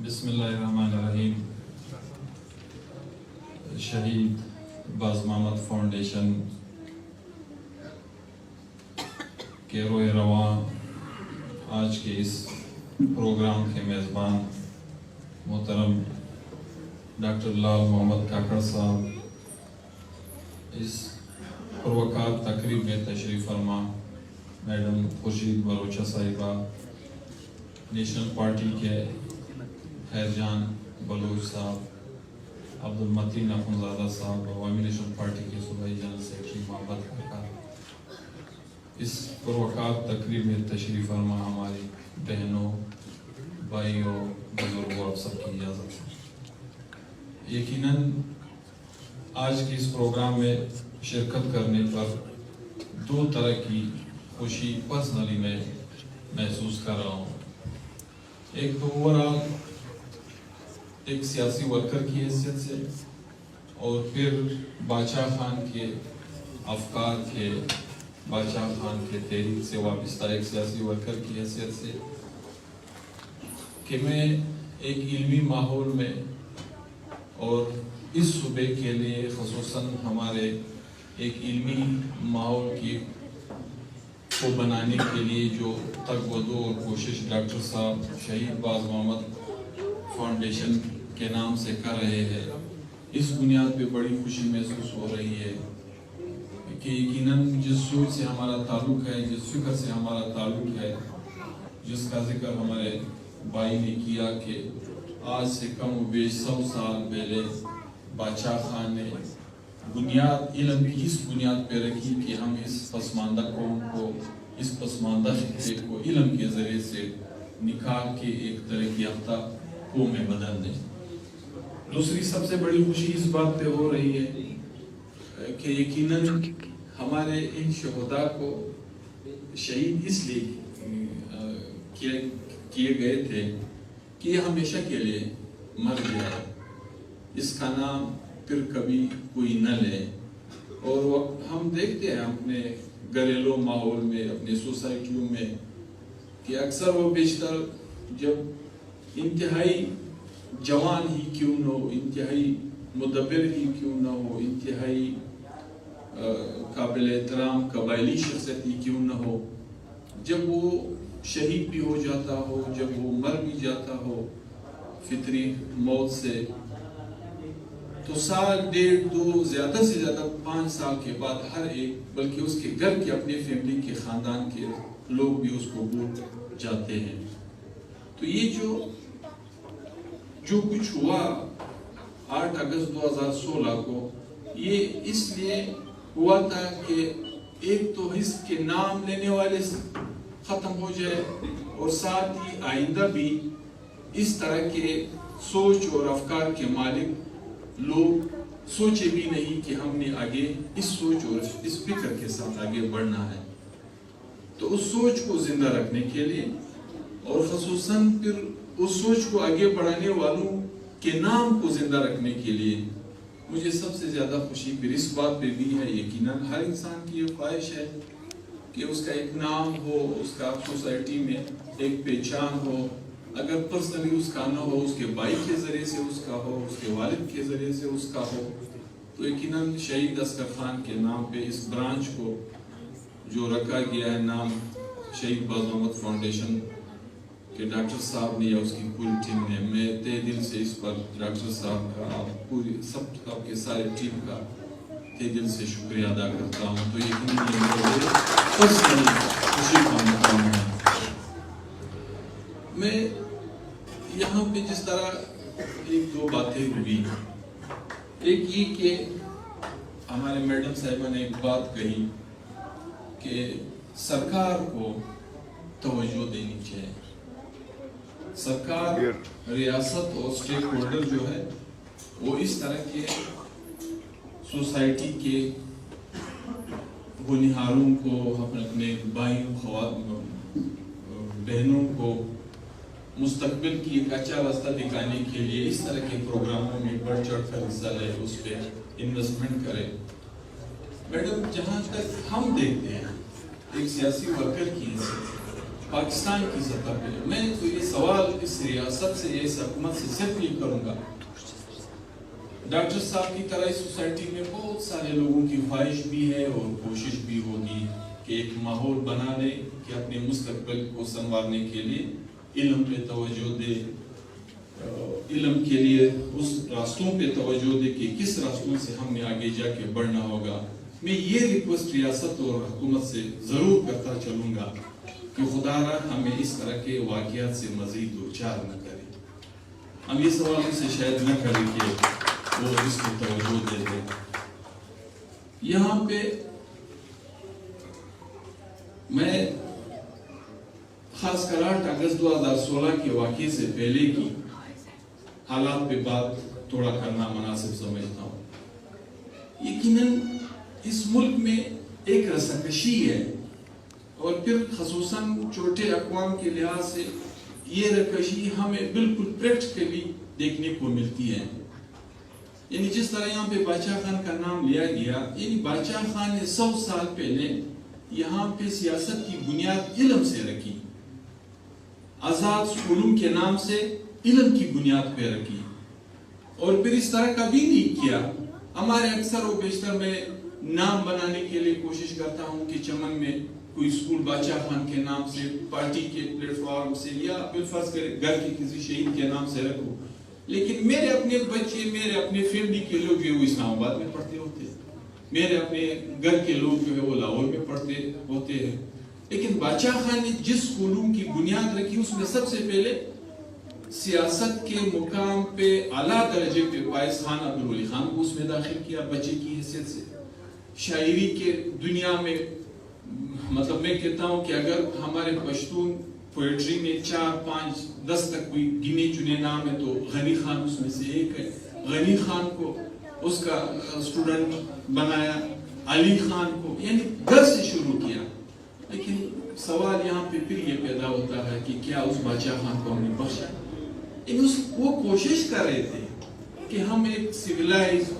بسم اللہ الرحمن الرحیم. شہید باز محمد فاؤنڈیشن کے روئے رواں آج کے اس پروگرام کے میزبان محترم ڈاکٹر لال محمد کاکڑ صاحب، اس پروقار تقریب میں تشریف فرما میڈم خورشید بلوچا صاحبہ، نیشنل پارٹی کے خیر جان بلوچ صاحب، عبد المتین اخنزادہ صاحب، عوامی نیشنل پارٹی کے صوبائی جنرل سیکرٹری محمد کاکا، اس پروقار تقریب میں تشریف فرما ہماری بہنوں، بھائیوں، بزرگوں، آپ سب کی اجازت ہے. یقیناً آج کے اس پروگرام میں شرکت کرنے پر دو طرح کی خوشی پرسنلی میں محسوس کر رہا ہوں. ایک تو اوورآل ایک سیاسی ورکر کی حیثیت سے، اور پھر بادشاہ خان کے افکار کے، بادشاہ خان کے تحریک سے وابستہ ایک سیاسی ورکر کی حیثیت سے، کہ میں ایک علمی ماحول میں اور اس صوبے کے لیے خصوصاً ہمارے ایک علمی ماحول کو بنانے کے لیے جو تگ و دو اور کوشش ڈاکٹر صاحب شہید باز محمد فاؤنڈیشن کے نام سے کر رہے ہیں، اس بنیاد پہ بڑی خوشی محسوس ہو رہی ہے کہ یقیناً جس سوچ سے ہمارا تعلق ہے، جس فکر سے ہمارا تعلق ہے، جس کا ذکر ہمارے بھائی نے کیا کہ آج سے کم و بیش 100 سال پہلے بادشاہ خان نے بنیاد علم کی اس بنیاد پہ رکھی کہ ہم اس پسماندہ قوم کو، اس پسماندہ خطے کو علم کے ذریعے سے نکال کے ایک ترقی یافتہ قوم میں بدل دیں. دوسری سب سے بڑی خوشی اس بات پہ ہو رہی ہے کہ یقیناً ہمارے ان شہداء کو شہید اس لیے کیے گئے تھے کہ یہ ہمیشہ کے لیے مر گیا ہے، اس کا نام پھر کبھی کوئی نہ لے. اور ہم دیکھتے ہیں اپنے گھریلو ماحول میں، اپنے سوسائٹیوں میں، کہ اکثر و بیشتر جب انتہائی جوان ہی کیوں نہ ہو، انتہائی مدبر ہی کیوں نہ ہو، انتہائی قابل احترام قبائلی شخصیت ہی کیوں نہ ہو، جب وہ شہید بھی ہو جاتا ہو، جب وہ مر بھی جاتا ہو فطری موت سے، تو سال، ڈیڑھ، دو، زیادہ سے زیادہ 5 سال کے بعد ہر ایک، بلکہ اس کے گھر کے، اپنے فیملی کے، خاندان کے لوگ بھی اس کو بھول جاتے ہیں. تو یہ جو کچھ ہوا 8 اگست 2016 کو، یہ اس لیے ہوا تھا کہ ایک تو اس کے نام لینے والے ختم ہو جائے، اور ساتھ ہی آئندہ بھی اس طرح کے سوچ اور افکار کے مالک لوگ سوچے بھی نہیں کہ ہم نے آگے اس سوچ اور اس فکر کے ساتھ آگے بڑھنا ہے. تو اس سوچ کو زندہ رکھنے کے لیے، اور خصوصاً پھر اس سوچ کو آگے بڑھانے والوں کے نام کو زندہ رکھنے کے لیے مجھے سب سے زیادہ خوشی پھر اس بات پہ بھی ہے. یقیناً ہر انسان کی یہ خواہش ہے کہ اس کا ایک نام ہو، اس کا سوسائٹی میں ایک پہچان ہو. اگر پرسنلی اس کا نہ ہو، اس کے بھائی کے ذریعے سے اس کا ہو، اس کے والد کے ذریعے سے اس کا ہو. تو یقیناً شہید اصغر خان کے نام پہ اس برانچ کو جو رکھا گیا ہے نام شہید باز محمد فاؤنڈیشن کہ ڈاکٹر صاحب نے یا اس کی پوری ٹیم نے، میں تہ دل سے اس پر ڈاکٹر صاحب کا، پوری سب آپ کے سارے ٹیم کا تہ دل سے شکریہ ادا کرتا ہوں. تو یقیناً یہ میرے پرسنل خوشی کا مقام ہے. میں یہاں پہ جس طرح ایک دو باتیں ہوئی، ایک یہ کہ ہمارے میڈم صاحبہ نے ایک بات کہی کہ سرکار کو توجہ دینی چاہیے. سرکار، ریاست اور سٹیک ہولڈر جو ہے وہ اس طرح کے سوسائٹی کے ہونہاروں کو، اپنے بھائیوں، بہنوں کو مستقبل کی ایک اچھا راستہ دکھانے کے لیے اس طرح کے پروگراموں میں بڑھ چڑھ کر حصہ لے، اس پہ انویسٹمنٹ کرے. میڈم، جہاں تک ہم دیکھتے ہیں ایک سیاسی ورکر کی حیثیت پاکستان کی سطح پہ میں تو یہ سوال اس ریاست سے اس حکومت سے صرف یہ کروں گا، ڈاکٹر صاحب کی طرح اس سوسائٹی میں بہت سارے لوگوں کی خواہش بھی ہے اور کوشش بھی ہوگی کہ ایک ماحول بنا لے کہ اپنے مستقبل کو سنوارنے کے لیے علم پہ توجہ دے، علم کے لیے اس راستوں پہ توجہ دے کہ کس راستوں سے ہم نے آگے جا کے بڑھنا ہوگا۔ میں یہ ریکویسٹ ریاست اور حکومت سے ضرور کرتا چلوں گا کہ خدا را ہمیں اس طرح کے واقعات سے مزید دوچار نہ کرے، ہم یہ سوال ان سے شاید نہ کریں کہ وہ اس کو توجہ دے دیں۔ یہاں پہ میں خاص کر 8 اگست 2016 کے واقعے سے پہلے کی حالات پہ بات تھوڑا کرنا مناسب سمجھتا ہوں۔ یقیناً اس ملک میں ایک رساکشی ہے اور پھر خصوصاً چھوٹے اقوام کے لحاظ سے یہ رساکشی ہمیں بالکل پریکٹیکلی دیکھنے کو ملتی ہے۔ یعنی جس طرح یہاں پہ بادشاہ خان کا نام لیا گیا، یعنی بادشاہ خان نے 100 سال پہلے یہاں پہ سیاست کی بنیاد علم سے رکھی، آزاد سکولوں کے نام سے علم کی بنیاد پہ رکھی، اور پھر اس طرح کبھی نہیں کیا۔ ہمارے اکثر و بیشتر میں نام بنانے کے لیے کوشش کرتا ہوں کہ چمن میں کوئی سکول بادشاہ خان کے نام سے، پارٹی کے پلیٹ فارم سے، یا بالفرض گھر کے کسی شہید کے نام سے رکھوں، لیکن میرے اپنے بچے، میرے اپنے فیملی کے لوگ جو ہے وہ اسلام آباد میں پڑھتے ہوتے ہیں، میرے اپنے گھر کے لوگ جو ہے وہ لاہور میں پڑھتے ہوتے ہیں، لیکن بادشاہ خان نے جس سکولوں کی بنیاد رکھی اس میں سب سے پہلے سیاست کے مقام پہ اعلیٰ درجے پہ فائز خان عبدالولی خان کو اس میں داخل کیا بچے کی حیثیت سے۔ شاعری کے دنیا میں مطلب میں کہتا ہوں کہ اگر ہمارے پشتون پوئٹری میں 4 5 10 تک کوئی گنے چنے نام ہے تو غنی خان اس میں سے ایک ہے۔ غنی خان کو اس کا اسٹوڈنٹ بنایا، علی خان کو، یعنی گھر سے شروع کیا۔ لیکن سوال یہاں پہ پھر یہ پیدا ہوتا ہے کہ کیا اس بادشاہ خان کو ہم نے بخشا؟ وہ کوشش کر رہے تھے کہ ہم ایک سویلائز،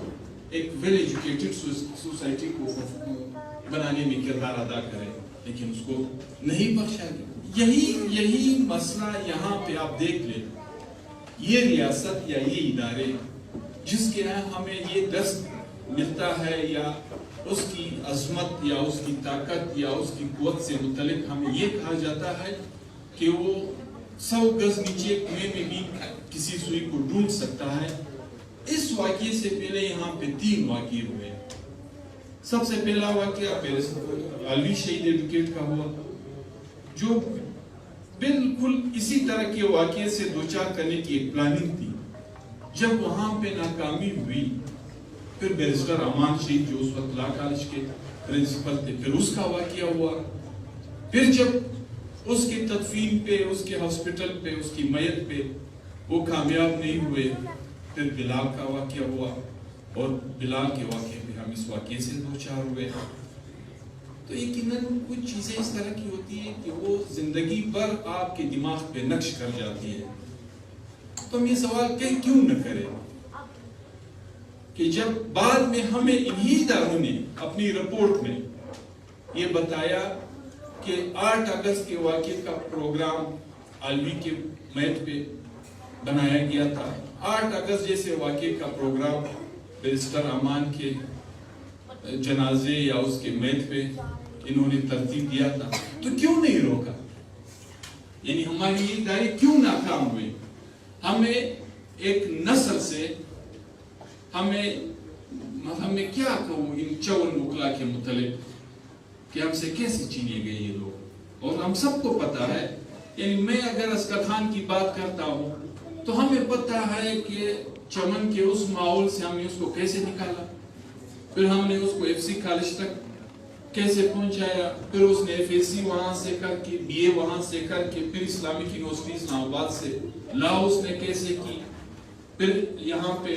ایک ویل ایجوکیٹڈ سوسائٹی کو بنانے میں کردار ادا کریں، لیکن اس کو نہیں بخشا گیا۔ یہی مسئلہ یہاں پہ آپ دیکھ لیں، یہ ریاست یا یہ ادارے جس کے ہمیں یہ درس ملتا ہے یا اس کی عظمت یا اس کی طاقت یا اس کی قوت سے متعلق ہمیں یہ کہا جاتا ہے کہ وہ 100 گز نیچے کنویں میں بھی کسی سوئی کو ڈھونڈ سکتا ہے۔ اس واقعے سے پہلے یہاں پہ 3 واقعے ہوئے۔ سب سے پہلا واقعہ علی شہید ایڈوکیٹ کا ہوا، جو بالکل اسی طرح کے واقعے سے دوچار کرنے کی ایک پلاننگ تھی۔ جب وہاں پہ ناکامی ہوئی، پھر بیرسٹر امان شہید جو اس وقت لا کالج کے پرنسپل تھے، پھر اس کا واقعہ ہوا۔ پھر جب اس کی تدفین پہ، اس کے ہاسپٹل پہ، اس کی میت پہ وہ کامیاب نہیں ہوئے، پھر بلال کا واقعہ ہوا، اور بلال کے واقعے پہ ہم اس واقعے سے دوچار ہوئے۔ تو یقیناً کچھ چیزیں اس طرح کی ہوتی ہیں کہ وہ زندگی بھر آپ کے دماغ پہ نقش کر جاتی ہے۔ تو ہم یہ سوال کیوں نہ کریں کہ جب بعد میں ہمیں انہی اداروں نے اپنی رپورٹ میں یہ بتایا کہ 8 اگست کے واقعے کا پروگرام علوی کے میت پہ بنایا گیا تھا، 8 اگست جیسے واقعے کا پروگرام بیرسٹر امان کے جنازے یا اس کے میت پہ انہوں نے ترتیب دیا تھا، تو کیوں نہیں روکا؟ یعنی ہماری یہ ادارے کیوں ناکام ہوئے؟ ہمیں ایک نسل سے ہمیں کیا کہوں ان 54 وکلا کے متعلق کہ ہم سے کیسے چینے گئے یہ لوگ، اور ہم سب کو پتا ہے۔ یعنی میں اگر اسکر خان کی بات کرتا ہوں تو ہمیں پتا ہے کہ چمن کے اس ماحول سے ہم نے اس کو کیسے نکالا، پھر ہم نے اس کو FC کالج تک کیسے پہنچایا، پھر اس نے FSC وہاں سے کر کے BA وہاں سے کر کے پھر اسلامک یونیورسٹی اسلام آباد سے لا اس نے کیسے کی، پھر یہاں پہ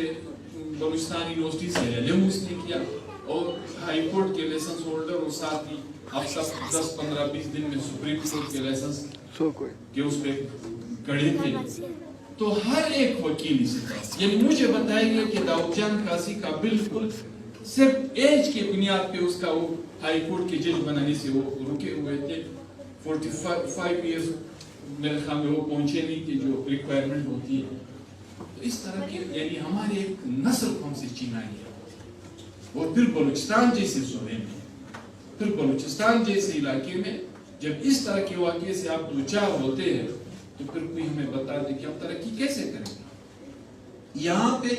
بلوچستان یونیورسٹی سے LLM اس نے کیا، اور ہائی کورٹ کے لیسنس ہولڈر، اور ساتھ ہی اب سب 10 15 20 دن میں سپریم کورٹ کے لیسنس کہ اس پہ کڑے تھے۔ تو ہر ایک وکیل سے یعنی مجھے بتایا گیا کہ داؤد جان قاضی کا بالکل صرف ایج کے بنیاد پہ اس کا وہ ہائی کورٹ کے جج بنانے سے وہ رکے ہوئے تھے۔ 45 ایئرز میرے خیال میں وہ پہنچے نہیں کہ جو ریکوائرمنٹ ہوتی ہے. تو اس طرح کے یعنی ہمارے ایک نسل کو ہم سے چھینا گیا. اور پھر بلوچستان جیسے صوبے میں, پھر بلوچستان جیسے علاقے میں جب اس طرح کے واقعے سے آپ دوچار ہوتے ہیں تو پھر کوئی ہمیں بتا دے کہ ہم ترقی کیسے کریں گے. یہاں پہ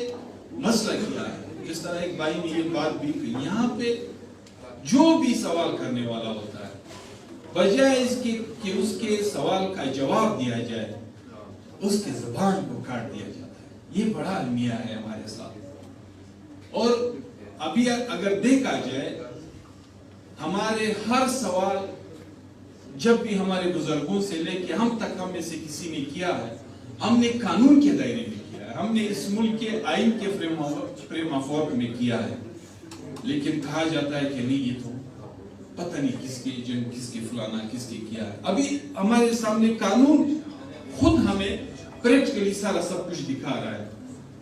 مسئلہ کیا ہے, جس طرح ایک بھائی نے یہ بات بھی کہی, یہاں پہ جو بھی سوال کرنے والا ہوتا ہے بجائے اس کے کہ اس کے سوال کا جواب دیا جائے اس کے زبان کو کاٹ دیا جاتا ہے. یہ بڑا المیہ ہے ہمارے ساتھ. اور ابھی اگر دیکھا جائے ہمارے ہر سوال جب بھی ہمارے بزرگوں سے لے کے ہم تک ہم میں سے کسی نے کیا ہے, ہم نے قانون کے دائرے میں کیا ہے, ہم نے اس ملک کے آئین کے فریم آف ورک میں کیا ہے. لیکن کہا جاتا ہے کہ نہیں یہ تو پتہ نہیں کس کے ایجنٹ, کس کے فلانا, کس کے کیا ہے. ابھی ہمارے سامنے قانون خود ہمیں پریکٹیکلی سارا سب کچھ دکھا رہا ہے.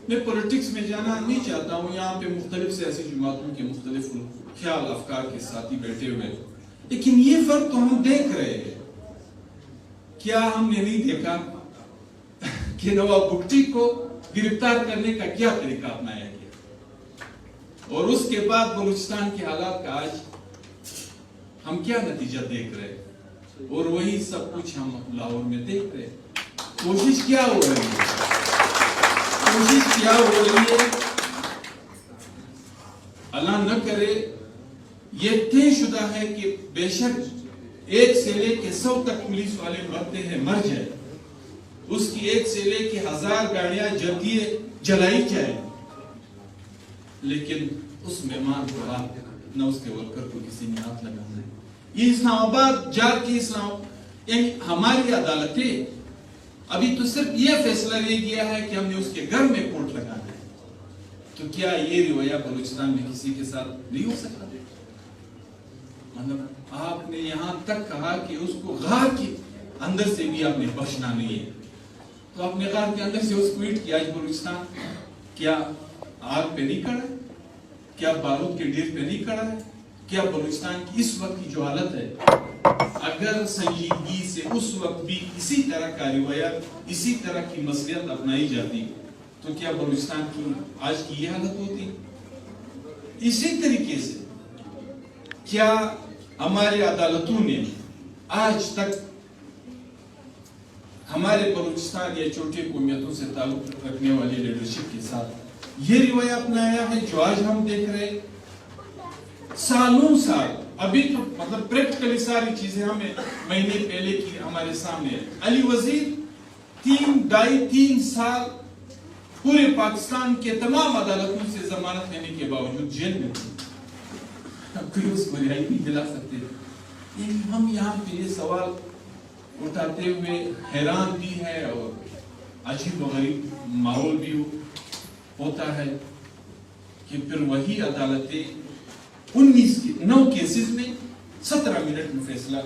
میں پولیٹکس میں جانا نہیں چاہتا ہوں, یہاں پہ مختلف سیاسی جماعتوں کے مختلف خیال افکار کے ساتھی بیٹھے ہوئے, لیکن یہ فرق تو ہم دیکھ رہے ہیں. کیا ہم نے نہیں دیکھا کہ نواب بگٹی کو گرفتار کرنے کا کیا طریقہ اپنایا گیا, اور اس کے بعد بلوچستان کے حالات کا آج ہم کیا نتیجہ دیکھ رہے ہیں, اور وہی سب کچھ ہم لاہور میں دیکھ رہے ہیں. کوشش کیا ہو رہی ہے, کوشش کیا ہو رہی ہے, اللہ نہ کرے یہ طے شدہ ہے کہ بے شک 1 سے لے کے 100 تک پولیس والے مرتے ہیں, مر جائے, اس کی 1 سے لے کے 1000 گاڑیاں جلائی جائے, لیکن اس مہمان کو ہاتھ نہ اس کے ورکر کو کسی نے ہاتھ لگانا ہے. یہ اسلام آباد جا کے یعنی ہماری عدالتیں ابھی تو صرف یہ فیصلہ لے گیا ہے کہ ہم نے اس کے گھر میں کوٹ لگانا ہے. تو کیا یہ رویہ بلوچستان میں کسی کے ساتھ نہیں ہو سکتا؟ مطلب آپ نے یہاں تک کہا کہ اس کو غار کے اندر سے بھی آپ نے بخشنا نہیں ہے, تو آپ نے غار کے اندر سے اس کو ایٹ کیا. آج بلوچستان کیا آگ پہ نہیں کھڑا ہے, کیا بارود کے ڈھیر پہ نہیں کھڑا ہے؟ کیا بلوچستان کی اس وقت کی جو حالت ہے, اگر سنجیدگی سے اس وقت بھی اسی طرح کا رویہ, اسی طرح کی مسئلیت اپنائی جاتی تو کیا بلوچستان کی آج کی یہ حالت ہوتی؟ اسی طریقے سے کیا ہمارے عدالتوں نے آج تک ہمارے بلوچستان یا چھوٹی قومیتوں سے تعلق رکھنے والی لیڈرشپ کے ساتھ یہ رویہ اپنایا ہے جو آج ہم دیکھ رہے سالوں سال؟ ابھی تو مطلب پریکٹیکلی ساری چیزیں ہمیں مہینے پہلے کی ہمارے سامنے ہے. علی وزیر 3 سال پورے پاکستان کے تمام عدالتوں سے ضمانت لینے کے باوجود جیل میں تھے, کوئی اس کو رہائی نہیں دلا سکتے. یعنی ہم یہاں پہ یہ سوال اٹھاتے ہوئے حیران بھی ہے اور عجیب و غریب ماحول بھی ہوتا ہے کہ پھر وہی عدالتیں 9 کیسز میں 17 منٹ میں فیصلہ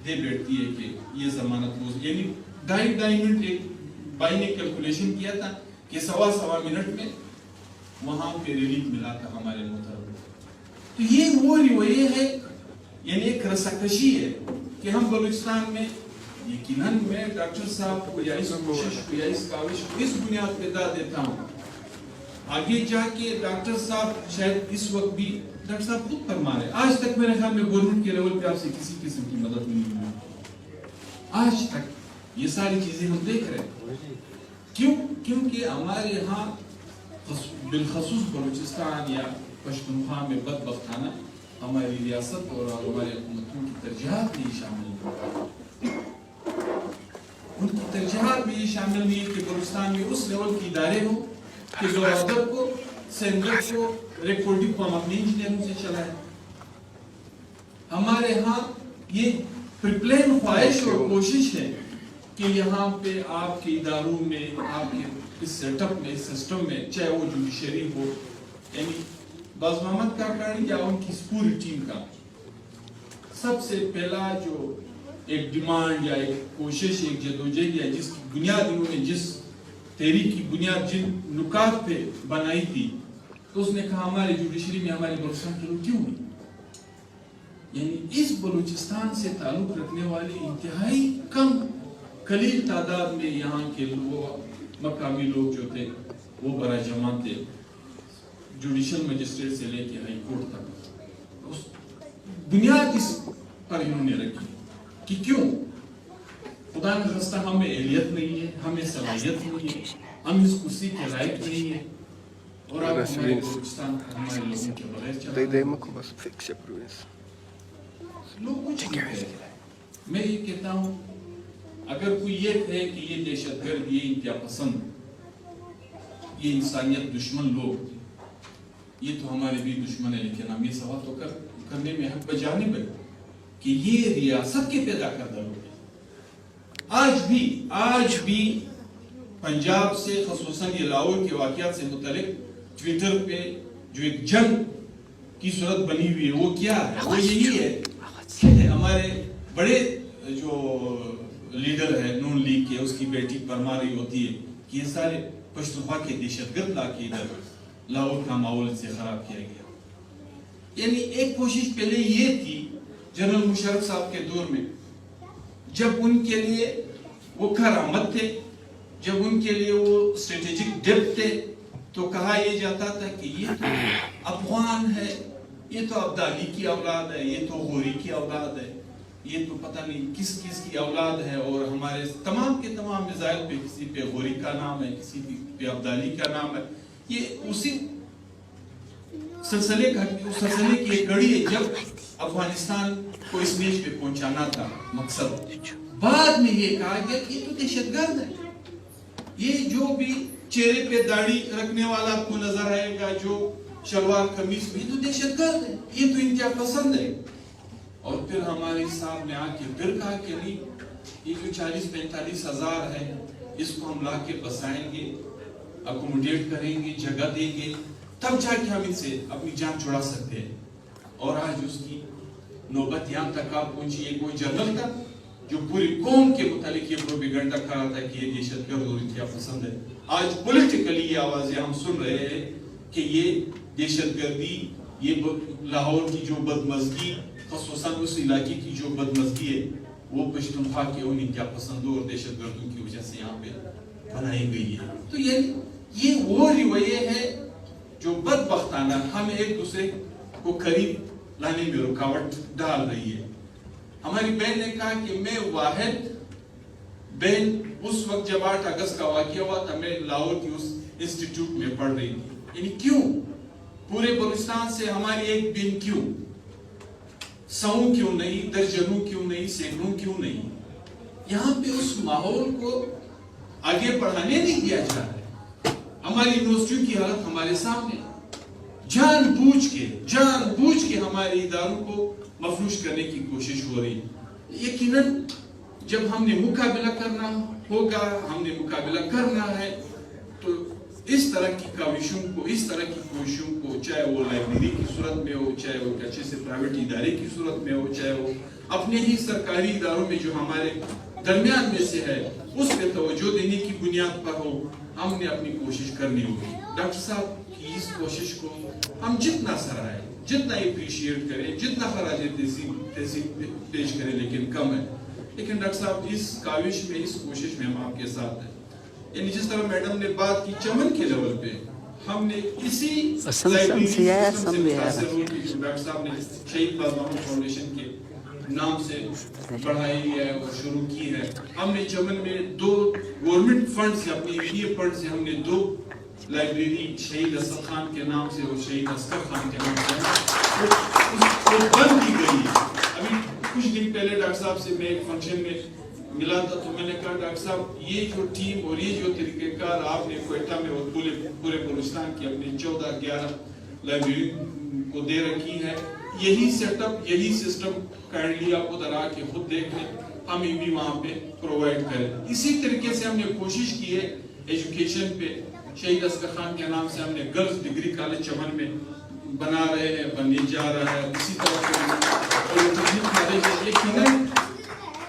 دے بیٹھتی ہے کہ یہ ضمانت ہو, یعنی 2.5 منٹ ایک بھائی نے کیلکولیشن کیا تھا کہ 1.25 منٹ میں وہاں پہ ریلیف ملا تھا ہمارے محترم. تو یہ وہ رویے ہے, یعنی ایک رساکشی ہے کہ ہم بلوچستان میں یقیناً میں ڈاکٹر صاحب کو یا اس کوشش کو یا اس کاوش کو اس بنیاد پہ داد دیتا ہوں. آگے جا کے ڈاکٹر صاحب شاید اس وقت بھی ڈاکٹر صاحب خود فرما رہے, آج تک میرے خیال میں گورنمنٹ کے لیول پہ آپ سے کسی قسم کی مدد نہیں ہوئی آج تک. یہ ساری چیزیں ہم دیکھ رہے ہیں. کیونکہ ہمارے ہاں بالخصوص بلوچستان یا پشتونخوا میں بدبختانہ ہماری ریاست اور ہمارے حکومتوں کی ترجیحات میں یہ شامل ہے. ان کی ترجیحات میں یہ شامل نہیں ہے کہ بلوچستان میں اس لیول کی ادارے ہوں کہ زورادر کو, سینڈر کو, ریکارڈنگ کو ہم اپنی انجینئروں سے چلائیں. ہمارے ہاں یہ پرپلین خواہش اور کوشش ہے کہ یہاں پہ آپ کے اداروں میں, آپ کے اس سیٹ اپ میں, اس سسٹم میں, چاہے وہ جوڈیشری ہو, یعنی باز محمد کاکڑی یا ان کی پوری ٹیم کا سب سے پہلا جو ایک ڈیمانڈ یا ایک کوشش, ایک جدوجہد یا جس کی بنیاد انہوں نے, جس تحریک کی بنیاد جن نکات پہ بنائی تھی, تو اس نے کہا ہمارے جوڈیشری میں ہمارے بلوچستان کے لوگ کیوں نہیں, یعنی اس بلوچستان سے تعلق رکھنے والے انتہائی کم قلیل تعداد میں یہاں کے مقامی لوگ جو تھے وہ برا جماعت تھے، جوڈیشل مجسٹریٹ سے لے کے ہائی کورٹ تک. اس بنیاد اس پر انہوں نے رکھی کہ کیوں خدا نخواستہ ہمیں اہلیت نہیں ہے، ہمیں صلاحیت نہیں ہے، ہم اس کرسی کے لائق نہیں ہے، اور آپ ہمارے بلوچستان ہمارے لوگوں کے بغیر چلا لوگ کچھ نہیں کہتے. میں یہ کہتا ہوں اگر کوئی یہ کہے کہ یہ دہشت گرد، یہ انتہا پسند، یہ انسانیت دشمن لوگ، یہ تو ہمارے بھی دشمن ہے، لیکن ہم یہ سوال تو کرنے میں حق بجانب ہے کہ یہ ریاست کے پیدا کردہ لوگ ہیں. آج بھی پنجاب سے خصوصاً یہ لاہور کے واقعات سے متعلق ٹویٹر پہ جو ایک جنگ کی صورت بنی ہوئی ہے وہ کیا ہے؟ وہ یہی ہے کہ ہمارے بڑے جو لیڈر ہے نون لیگ کے، اس کی بیٹی فرما رہی ہوتی ہے کہ یہ سارے پشتونخوا کے دہشت گرد لا کے ادھر لاہور کا ماحول سے خراب کیا گیا. یعنی ایک کوشش پہلے یہ تھی جنرل مشرف صاحب کے دور میں، جب ان کے لیے وہ کرامت تھے، جب ان کے لیے وہ اسٹریٹجک ڈیپتھ تھے، تو کہا یہ جاتا تھا کہ یہ تو افغان ہے، یہ تو عبدالی کی اولاد ہے، یہ تو غوری کی اولاد ہے، یہ تو پتہ نہیں کس کی اولاد ہے، اور ہمارے تمام کے تمام میزائل پہ کسی پہ غوری کا نام ہے، کسی پہ عبدالی کا نام ہے. یہ اسی سلسلے کی ایک کڑی ہے جب افغانستان کو اس میچ پہ پہنچانا تھا مقصد. بعد میں یہ کہا گیا کہ یہ تو دہشت گرد ہے، یہ جو بھی چہرے پہ داڑھی رکھنے والا آپ کو نظر آئے گا، جو شلوار قمیص میں، تو دہشت گرد ہے، یہ تو انتہا پسند ہے. اور پھر ہمارے صاحب نے آ کے پھر کہا کہ نہیں، یہ جو 40-45 ہزار ہے اس کو ہم لا کے بسائیں گے، اکوموڈیٹ کریں گے، جگہ دیں گے، تب جا کے ہم ان سے اپنی جان چھڑا سکتے ہیں. اور آج اس کی نوبت یہاں تک آپ پہنچی. یہ کوئی جنرل تھا جو پوری قوم کے متعلق یہ پروپیگنڈا کر رہا تھا کہ یہ دہشت گرد اور انتہا پسند ہے. آج پولیٹیکلی یہ آوازیں ہم سن رہے ہیں کہ یہ دہشت گردی، یہ لاہور کی جو بدمزگی، خصوصاً اس علاقے کی جو بدمزگی ہے، وہ پشتونخوا کے ان انتہا پسندوں اور دہشت گردوں کی وجہ سے یہاں پہ بنائی گئی ہے. تو یہ وہ رویے ہیں جو بدبختانہ ہمیں ایک دوسرے کو قریب لانے میں رکاوٹ ڈال رہی ہے. ہماری بہن نے کہا کہ میں واحد بہن اس وقت جب 8 اگست کا واقعہ ہوا تھا، میں لاہور کی اس انسٹیٹیوٹ میں پڑھ رہی تھی. یعنی کیوں پورے بلوچستان سے ہماری ایک بہن کیوں؟ 100 کیوں نہیں، درجنوں کیوں نہیں، سینکڑوں کیوں نہیں؟ یہاں پہ اس ماحول کو آگے بڑھانے نہیں دیا جا رہا ہے. ہماری یونیورسٹیوں کی حالت ہمارے سامنے، جان بوجھ کے ہمارے اداروں کو مفروش کرنے کی کوشش ہو رہی ہے. یقیناً جب ہم نے مقابلہ کرنا ہوگا، ہم نے مقابلہ کرنا ہے، تو اس طرح کی کاوشوں کو، اس طرح کی کوششوں کو، چاہے وہ لائبریری کی صورت میں ہو، چاہے وہ ایک اچھے سے پرائیویٹ ادارے کی صورت میں ہو، چاہے وہ اپنے ہی سرکاری اداروں میں جو ہمارے درمیان میں سے ہے اس پہ توجہ دینے کی بنیاد پر ہو، ہم نے اپنی کوشش کرنی ہوگی. ڈاکٹر صاحب کی اس کوشش کو ہم جتنا سراہیں، جتنا اپریشیٹ کریں، جتنا خراج تحسین پیش کریں، لیکن کم ہے. لیکن ڈاکٹر صاحب اس کاوش میں، اس کوشش میں ہم آپ کے ساتھ ہیں. یعنی جس طرح میڈم نے بات کی چمن کے لیول پہ، ہم نے اسی لائبریری سسٹم سے متاثر ہو کے جو ڈاکٹر صاحب نے شہید باز محمد فاؤنڈیشن کے نام سے پڑھائی ہے اور شروع کی ہے. ہم نے چمن میں 2 گورنمنٹ فنڈ سے، اپنے ایریا فنڈ سے ہم نے 2 لائبریری شہید اسد خان کے نام سے اور شہید اصغر خان کے نام سے وہ بند کی گئی ہے. ابھی کچھ دن پہلے ڈاکٹر صاحب سے میں ایک فنکشن میں ملا تھا، تو میں نے کہا ڈاکٹر صاحب یہ جو ٹیم اور یہ جو طریقہ کار آپ نے کوئٹہ میں اور پورے بلوچستان کی اپنی 14-11 لائبریری کو دے رکھی ہے، یہی سیٹ اپ، یہی سسٹم کائنڈلی آپ ادھر آ کے خود دیکھ لیں، ہمیں بھی وہاں پہ پرووائڈ کریں. اسی طریقے سے ہم نے کوشش کی ہے ایجوکیشن پہ. شہید اصغر خان کے نام سے ہم نے گرلز ڈگری کالج چمن میں بنا رہے ہیں، بننے جا رہا ہے. اسی طرح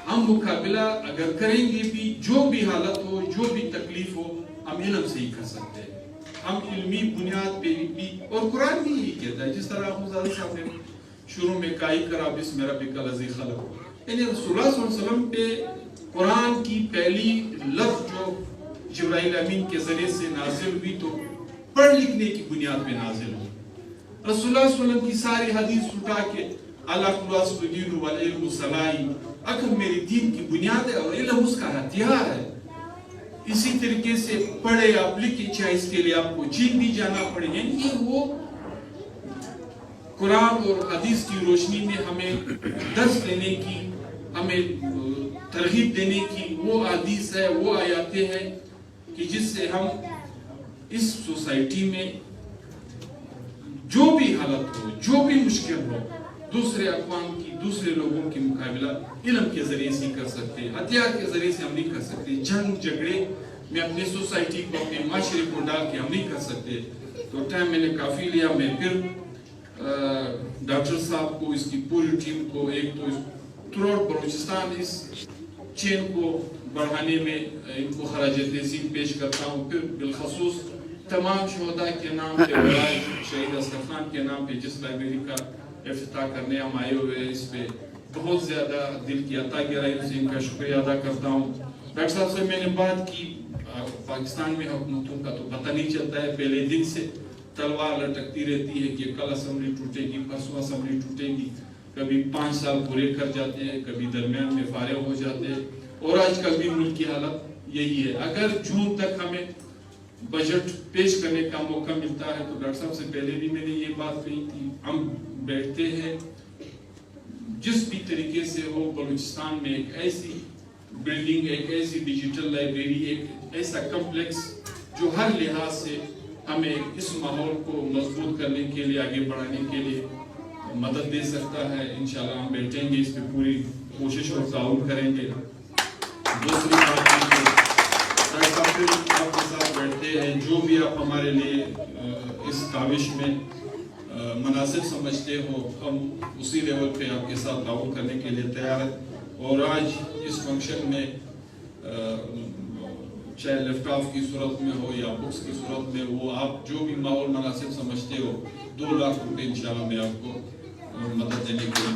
ہم مقابلہ اگر کریں گے بھی، جو بھی حالت ہو، جو بھی تکلیف ہو، ہم علم سے ہی کر سکتے ہیں. ہم علمی بنیاد پہ بھی، اور قرآن بھی یہی کہتا ہے، جس طرح آپ مزار صاحب نے شروع میں کائی کرا بسم ربک الذی خلق، یعنی رسول اللہ صلی اللہ علیہ وسلم پہ قرآن کی پہلی لفظ جو جبرائیل امین کے ذریعے سے نازل ہوئی تو پڑھ لکھنے کی بنیاد پہ نازل ہوئی. رسول اللہ صلی اللہ علیہ وسلم کی ساری حدیث اٹھا کے اللہ دین والعلم صلاحی، اگر میری دین کی بنیاد ہے اور علم اس کا ہتھیار ہے. اسی طریقے سے پڑھے آپ لکھیں چاہے اس کے لیے آپ کو چین بھی جانا پڑے، یعنی یہ وہ قرآن اور حدیث کی روشنی میں ہمیں درس دینے کی، ہمیں ترغیب دینے کی وہ حدیث ہے، وہ آیاتیں ہیں کہ جس سے ہم اس سوسائٹی میں جو بھی حالت ہو، جو بھی مشکل ہو، دوسرے اقوام کی، دوسرے لوگوں کی مقابلہ علم کے ذریعے سے کر سکتے، ہتھیار کے ذریعے سے ہم نہیں کر سکتے. جنگ جھگڑے میں اپنے سوسائٹی کو، اپنے معاشرے کو ڈال کے ہم نہیں کر سکتے. تو ٹائم میں نے کافی لیا. میں پھر ڈاکٹر صاحب کو، اس کی پوری ٹیم کو، ایک تو تھرو آؤٹ بلوچستان اس چین کو بڑھانے میں ان کو خراج تحسین پیش کرتا ہوں. پھر بالخصوص تمام شہداء کے نام پہ، شہید اصغر خان کے نام پہ جس لائبریری کا افتتاح کرنے ہم آئے ہوئے، اس پہ بہت زیادہ دل کی عطا گرائی سے ان کا شکریہ ادا کرتا ہوں. ڈاکٹر صاحب سے میں نے بات کی، پاکستان میں حکومتوں کا تو پتہ نہیں چلتا ہے، پہلے دن سے تلوار لٹکتی رہتی ہے کہ کل اسمبلی ٹوٹے گی، پرسوں اسمبلی ٹوٹے گی، کبھی 5 سال پورے کر جاتے ہیں، کبھی درمیان میں فارغ ہو جاتے ہیں. اور آج کل بھی ملک کی حالت یہی ہے. اگر جون تک ہمیں بجٹ پیش کرنے کا موقع ملتا ہے تو ڈاکٹر صاحب سے پہلے بھی میں نے یہ بات کہی تھی، ہم بیٹھتے ہیں جس بھی طریقے سے ہو بلوچستان میں ایک ایسی بلڈنگ، ایک ایسی ڈیجیٹل لائبریری، ایک ایسا کمپلیکس جو ہر لحاظ سے ہمیں اس ماحول کو مضبوط کرنے کے لیے، آگے بڑھانے کے لیے مدد دے سکتا ہے. انشاءاللہ ہم بیٹھیں گے، اس پہ پوری کوشش اور تعاون کریں گے. دوسری بات آپ کے ساتھ بیٹھتے ہیں، جو بھی آپ ہمارے لیے اس کاوش میں مناسب سمجھتے ہو، ہم اسی لیول پہ آپ کے ساتھ تعاون کرنے کے لیے تیار ہیں. اور آج اس فنکشن میں چاہے لیفٹ آف کی صورت میں ہو یا بکس کی صورت میں، وہ آپ جو بھی ماحول مناسب سمجھتے ہو، 2 لاکھ روپے انشاءاللہ میں آپ کو مدد دینے کے لیے